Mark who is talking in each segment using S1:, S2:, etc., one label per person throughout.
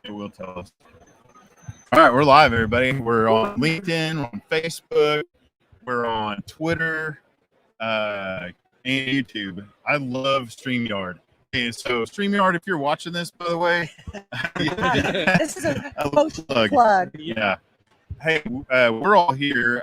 S1: It will tell us. All right, we're live, everybody. We're on LinkedIn, we're on Facebook, we're on Twitter, and YouTube. I love StreamYard. And so, StreamYard, if you're watching this, by the way,
S2: this is a plug.
S1: Yeah. Hey, we're all here.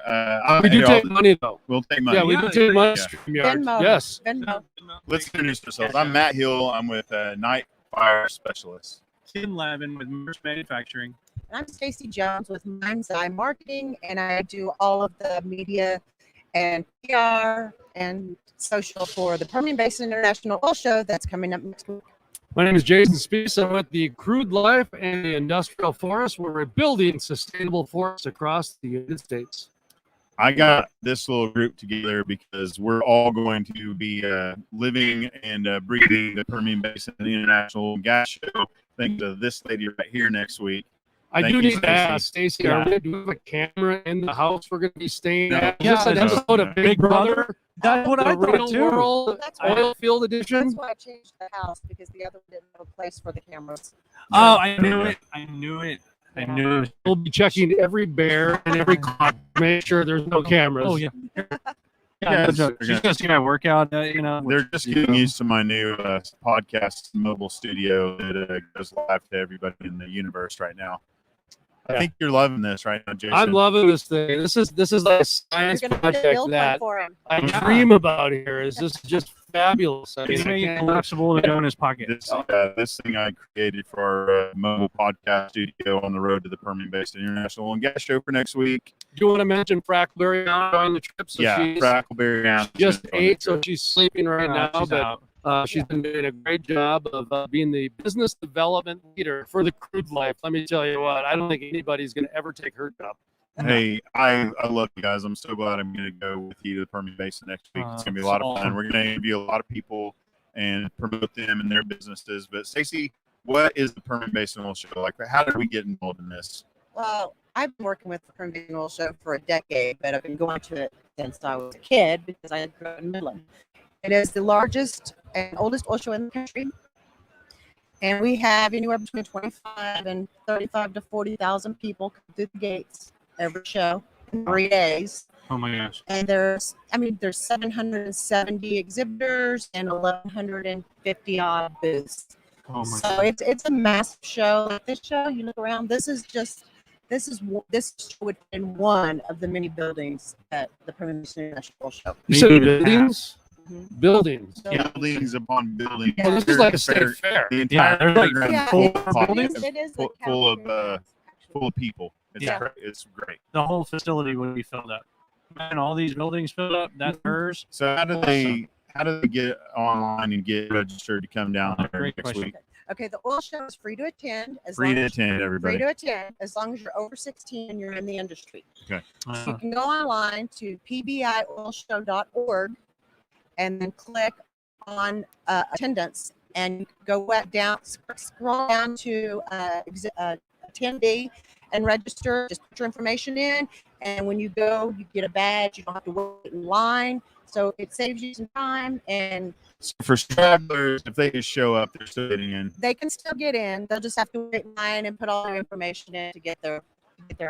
S3: We do take money, though.
S1: We'll take money.
S3: Yeah, we do take money.
S1: Yeah.
S2: Venmo.
S3: Yes.
S2: Venmo.
S1: Let's introduce ourselves. I'm Matt Hill. I'm with Night Fire Specialist.
S4: Tim Lavin with Merch Manufacturing.
S2: I'm Stacy Jones with Mind's Eye Marketing, and I do all of the media and PR and social for the Permian Basin International Oil Show that's coming up next week.
S3: My name is Jason Spees. I'm with the Crude Life and the Industrial Forest, where we're building sustainable forests across the United States.
S1: I got this little group together because we're all going to be living and breathing the Permian Basin International Gas Show. Thanks to this lady right here next week.
S3: I do need to ask, Stacy, do we have a camera in the house we're going to be staying at?
S4: Yeah,
S3: Is this an episode of Big Brother?
S4: That's what I thought
S3: Real
S4: too.
S3: World Oil Field Edition?
S2: That's why I changed the house, because the other one didn't have a place for the cameras.
S4: Oh, I knew it. I knew it.
S3: We'll be checking every bear and every clock to make sure there's no cameras.
S4: Oh, yeah.
S1: Yeah,
S4: No joke. She's going to see my workout,
S1: They're just getting used to my new podcast mobile studio that goes live to everybody in the universe right now. I think you're loving this right now, Jason.
S3: I'm loving this thing. This is like a science
S2: You're gonna
S3: project
S2: build
S3: that
S2: one for him.
S3: I dream about here. Is this just fabulous? I mean,
S4: It's
S3: I
S4: made
S3: can't-
S4: collapsible to go in his pocket.
S1: This thing I created for our mobile podcast studio on the road to the Permian Basin International and Gas Show for next week.
S3: Do you want to mention Frackleberry on the trip? So she's
S1: Frackleberry House
S3: just ate, so she's sleeping right now.
S4: She's
S3: But
S4: out.
S3: she's been doing a great job of being the business development leader for the Crude Life. Let me tell you what, I don't think anybody's going to ever take her job.
S1: Hey, I love you guys. I'm so glad I'm going to go with you to the Permian Basin next week. It's going to be a lot of fun. We're going to interview a lot of people and promote them and their businesses. But Stacey, what is the Permian Basin Oil Show? Like, how did we get involved in this?
S2: Well, I've been working with the Permian Basin Oil Show for a decade, but I've been going to it since I was a kid because I grew up in Midland. It is the largest and oldest oil show in the country. And we have anywhere between 25 and 35 to 40,000 people come through the gates every show in 3 days.
S4: Oh, my gosh.
S2: And there's 770 exhibitors and 1,150 odd booths.
S4: Oh, my
S2: So it's a massive show. Like this show, you look around, this would in one of the many buildings at the Permian Basin International Oil Show.
S3: You said
S4: Maybe
S3: buildings?
S2: Mhm.
S3: Buildings.
S2: So,
S1: Buildings upon buildings.
S2: Yeah.
S3: Oh, this is like a state fair.
S1: The entire
S4: they're like
S1: fairground
S2: Yeah,
S1: is full
S2: it
S1: of
S2: is- it is the
S1: full of
S2: California,
S1: full of people. It's
S4: Yeah.
S1: great. It's great.
S4: The whole facility would be filled up. And all these buildings filled up. That's hers.
S1: So how do they get online and get registered to come down there
S4: Great
S1: next
S4: question.
S1: week?
S2: Okay, the oil show is free to attend.
S1: Free to attend, everybody.
S2: Free to attend as long as you're over 16 and you're in the industry. You
S4: Uh,
S2: can go online to pbioilshow.org and then click on attendance and go down, scroll down to attendee and register. Just put your information in, and when you go, you get a badge. You don't have to wait in line, so it saves you some time. And
S1: So for travelers, if they just show up, they're still getting in.
S2: they can still get in. They'll just have to wait in line and put all their information in to get their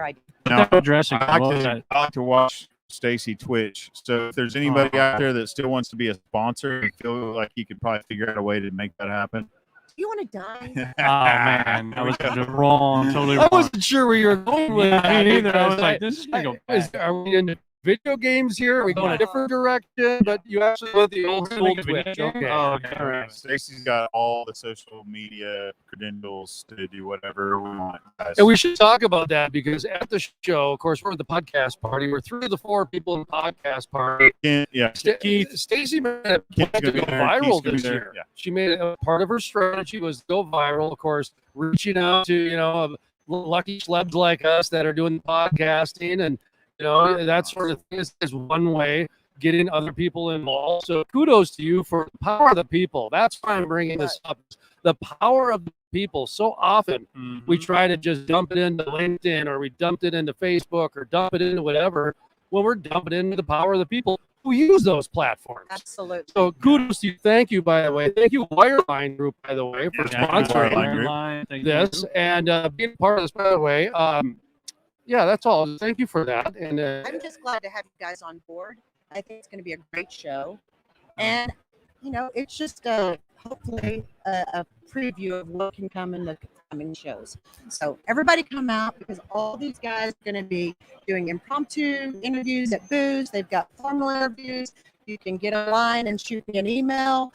S2: ID.
S1: Now,
S4: address
S1: I like to watch Stacy Twitch. So if there's anybody out there that still wants to be a sponsor and feel like you could probably figure out a way to make that happen.
S2: You want to die?
S4: Oh, man. That was wrong. Totally
S3: I
S4: wrong.
S3: wasn't sure where you were going with
S4: Yeah,
S3: that.
S4: me neither. I was
S3: because
S4: like, this is going to go
S3: Is,
S4: bad.
S3: are we in video games here? Are we going a different direction? But you actually went the old school
S4: Video
S3: Twitch.
S4: game?
S3: Okay.
S4: Oh, okay.
S3: All right.
S1: Stacy's got all the social media credentials to do whatever we want, guys.
S3: And we should talk about that because at the show, of course, we're at the podcast party. We're 3 of the 4 people in the podcast party.
S1: Yeah.
S3: Stacy made a
S1: Keith's
S3: plan to
S1: gonna
S3: go
S1: be there.
S3: viral
S1: Keith's gonna be
S3: this
S1: there.
S3: year.
S1: Yeah.
S3: She made it a part of her strategy was to go viral, of course, reaching out to, lucky schlubs like us that are doing podcasting and, that sort of thing is one way getting other people involved. So kudos to you for the power of the people. That's why I'm bringing this up. The power of the people. So often we try to just dump it into LinkedIn or we dumped it into Facebook or dump it into whatever. When we're dumping into the power of the people, who use those platforms.
S2: Absolutely.
S3: So kudos to you. Thank you, by the way. Thank you, Wireline Group, by the way, for
S1: Yeah,
S3: sponsoring
S1: Wireline Group.
S3: this and being part of this, by the way. Yeah, that's all. Thank you for that. And
S2: I'm just glad to have you guys on board. I think it's going to be a great show. And, you know, it's just hopefully a preview of what can come in the coming shows. So everybody come out because all these guys are going to be doing impromptu interviews at booths. They've got formal interviews. You can get online and shoot me an email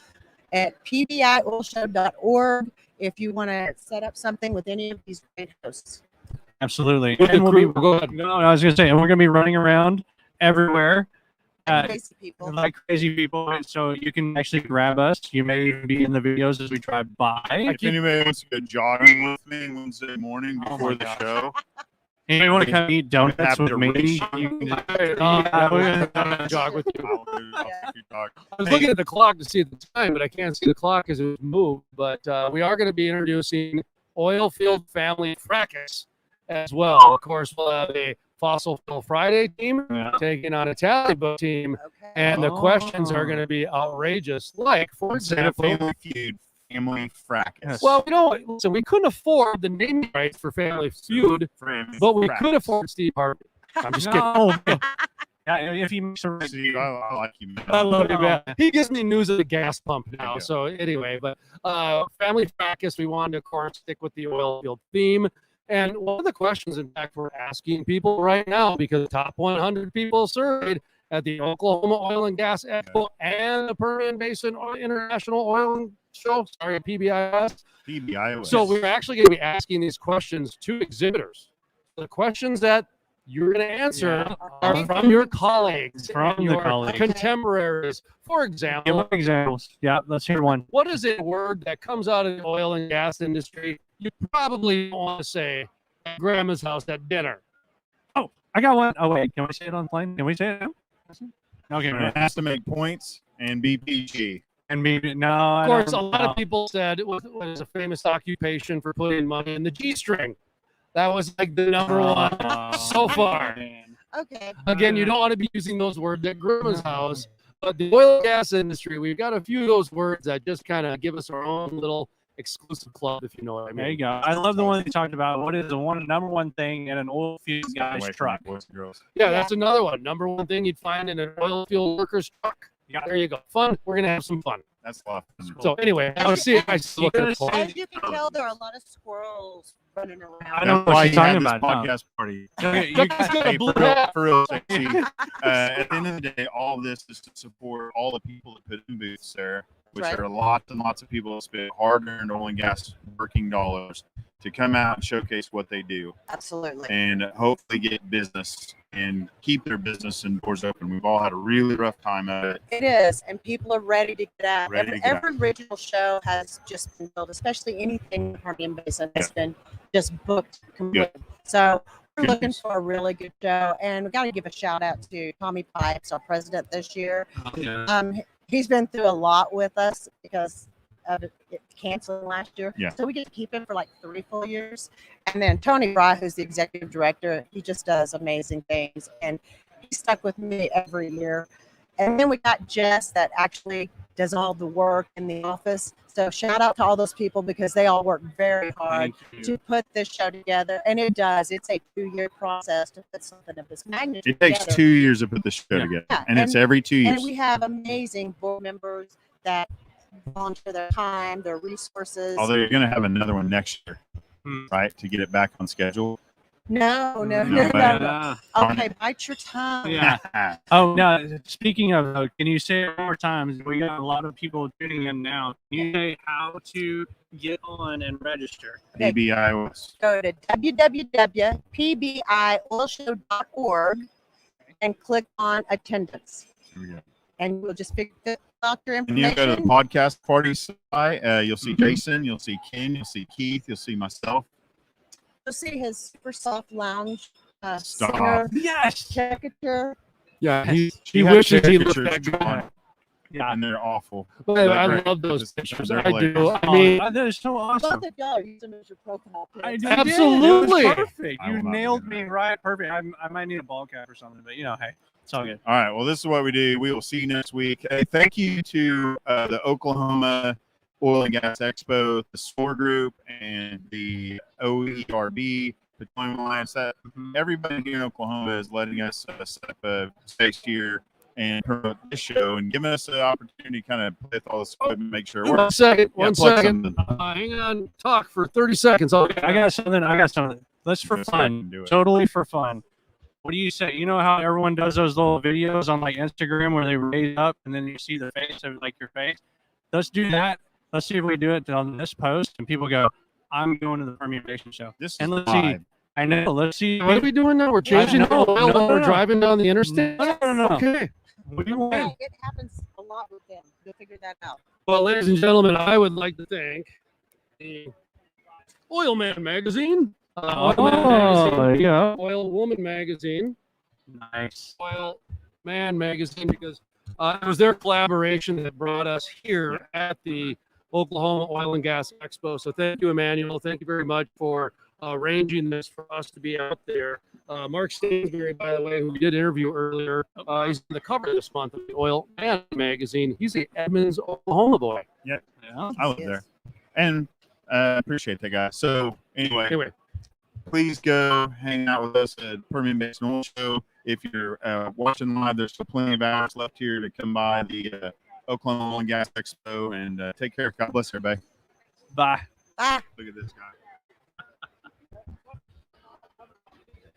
S2: at pbioilshow.org if you want to set up something with any of these great hosts.
S4: Absolutely.
S3: With the
S4: And
S3: crew, go ahead.
S4: No, I was going to say, and we're going to be running around everywhere.
S2: Crazy people.
S4: Like crazy people, so you can actually grab us. You may even be in the videos as we drive by.
S1: If anybody wants to go jogging with me Wednesday morning before the show,
S4: Anybody want to come eat donuts
S1: have
S4: with
S1: to
S4: me?
S1: race
S4: You can just-
S3: I'll jog with you.
S1: I'll take your dog.
S3: I was looking at the clock to see the time, but I can't see the clock because it was moved. But we are going to be introducing Oilfield Family Fracas as well. Of course, we'll have a Fossil Fuel Friday team taking on a Tally Boat team,
S2: Okay.
S3: and the questions are going to be outrageous. Like, for
S1: Instead of
S3: example,
S1: Family Feud, Family Fracas.
S3: well, you know, listen, we couldn't afford the naming rights for Family Feud,
S1: Family
S3: but we
S1: Fracas.
S3: could afford Steve Harvey. I'm just kidding.
S4: No. Yeah, if he makes a
S1: Steve, I like you, man.
S3: I love you, man. He gives me news of the gas pump
S1: There
S3: now.
S1: you go.
S3: So anyway, but Family Fracas, we wanted to, of course, stick with the oil field theme. And one of the questions, in fact, we're asking people right now, because the top 100 people surveyed at the Oklahoma Oil and Gas Expo and the Permian Basin International Oil and Show, PBIS.
S1: PBIOS.
S3: So we're actually going to be asking these questions to exhibitors. The questions that you're going to answer are from your colleagues,
S4: From the
S3: your
S4: colleagues.
S3: contemporaries. For
S4: Give
S3: example,
S4: one examples. Yeah, let's hear one.
S3: what is a word that comes out of the oil and gas industry you probably don't want to say at grandma's house at dinner?
S4: Oh, I got one. Oh, wait. Can we say it on the plane? Can we say it now? Okay.
S1: it has to make points and be PG.
S4: And maybe, no.
S3: Of course, a lot of people said it was a famous occupation for putting money in the G-string. That was like the number one so far.
S2: Okay.
S3: Again, you don't want to be using those words at grandma's house. But the oil and gas industry, we've got a few of those words that just kind of give us our own little exclusive club, if you know what I mean.
S4: There you go. I love the one that you talked about. What is the number one thing in an oil field guy's
S1: Away from
S4: truck?
S1: boys and girls.
S3: Yeah, that's another one. Number one thing you'd find in an oil field worker's truck.
S4: Yeah.
S3: There you go. Fun. We're going to have some fun.
S1: That's a lot of fun.
S3: So anyway, I was seeing, I look at the clock.
S2: As you can tell, there are a lot of squirrels running around.
S4: I know
S1: That's
S4: what
S1: why
S4: she's
S1: you had
S4: talking
S1: this
S4: about.
S1: podcast party.
S4: You
S3: That's got a
S1: Hey,
S3: blue
S1: for real,
S3: hat.
S1: for real, sexy. At the end of the day, all of this is to support all the people that put in booths there, which
S2: Right.
S1: are lots and lots of people that spend hard-earned oil and gas working dollars to come out and showcase what they do
S2: Absolutely.
S1: and hopefully get business and keep their business and doors open. We've all had a really rough time at it.
S2: It is, and people are ready to get out.
S1: Ready to get
S2: Every regional show has just been built, especially anything in the Permian Basin has been just booked completely. So we're
S1: Good
S2: looking
S1: news.
S2: for a really good show, and we got to give a shout out to Tommy Pipes, our president this year. He's been through a lot with us because of it canceling last year.
S1: Yeah.
S2: So we get to keep him for like 3 full years. And then Tony Rye, who's the executive director, he just does amazing things. And he stuck with me every year. And then we got Jess that actually does all the work in the office. So shout out to all those people because they all work very hard to put this show together. And it does. It's a 2-year process to put something of this magnitude
S1: It takes
S2: together.
S1: 2 years to put this show
S4: Yeah.
S1: together,
S2: Yeah,
S1: and it's every 2 years.
S2: And we have amazing board members that volunteer their time, their resources.
S1: Although you're going to have another one next year,
S4: Hmm.
S1: right, to get it back on schedule.
S2: No.
S4: Yeah.
S2: Okay, bite your tongue.
S4: Yeah. Oh, now, speaking of, can you say it one more time? We got a lot of people tuning in now. Can you say how to get on and register?
S1: PBIOS.
S2: Go to www.pbioilshow.org and click on attendance.
S1: Here we go.
S2: And we'll just fill out your
S1: And you go to the
S2: information.
S1: podcast party site. You'll see Jason, you'll see Ken, you'll see Keith, you'll see myself.
S2: You'll see his super soft lounge
S1: Stop.
S2: center
S4: Yes.
S2: caricature.
S3: Yeah, he
S1: She had
S3: wishes he looked
S1: caricatures
S3: that good.
S1: on,
S4: Yeah.
S1: and they're awful.
S3: But
S1: They're
S3: I
S1: great.
S3: love those
S1: Just-
S3: pictures.
S1: they're
S3: I do.
S1: hilarious.
S3: I mean,
S4: that is so awesome.
S2: Both of y'all are using them as your profile pics.
S4: I did.
S3: Absolutely.
S4: It was perfect.
S1: I
S4: You
S1: will not
S4: nailed
S1: do
S4: me
S1: that.
S4: right. Perfect. I might need a ball cap or something, but hey. It's all good.
S1: All right. Well, this is what we do. We will see you next week. Hey, thank you to the Oklahoma Oil and Gas Expo, the SOER group, and the OERB, Petroleum Alliance. That everybody here in Oklahoma is letting us set up a space here and promote this show and giving us the opportunity to kind of play with all this equipment, make sure it
S3: One
S1: works.
S3: second.
S1: Yeah,
S3: One
S1: plug
S3: second.
S1: something.
S3: Hang on. Talk for 30 seconds.
S4: I got something. Let's for
S1: Yes, I can
S4: fun.
S1: do it.
S4: Totally for fun. What do you say? You know how everyone does those little videos on like Instagram where they raise up and then you see the face of like your face? Let's do that. Let's see if we do it on this post and people go, I'm going to the Permian Basin show.
S1: This is
S4: And let's
S1: live.
S4: see. I know. Let's see.
S3: What are we doing now? We're changing
S4: No,
S3: oil
S4: no,
S3: while we're
S4: no.
S3: driving down the interstate?
S4: No.
S3: Okay.
S4: What do you want?
S2: Yeah, it happens a lot with them. You'll figure that out.
S3: Well, ladies and gentlemen, I would like to thank the Oil Man Magazine, Oil Man Magazine,
S4: yeah.
S3: Oil Woman Magazine,
S4: Nice.
S3: Oil Man Magazine, because it was their collaboration that brought us here at the Oklahoma Oil and Gas Expo. So thank you, Emmanuel. Thank you very much for arranging this for us to be out there. Mark Stansberry, by the way, who we did interview earlier, he's on the cover this month of the Oil Man Magazine. He's a Edmonds, Oklahoma boy.
S1: Yeah.
S4: Yeah.
S1: I live there. And appreciate that, guys. So anyway, please go hang out with us at Permian Basin Oil Show. If you're watching live, there's still plenty of hours left here to come by the Oklahoma Oil and Gas Expo, and take care. God bless everybody.
S4: Bye.
S2: Bye.
S1: Look at this guy.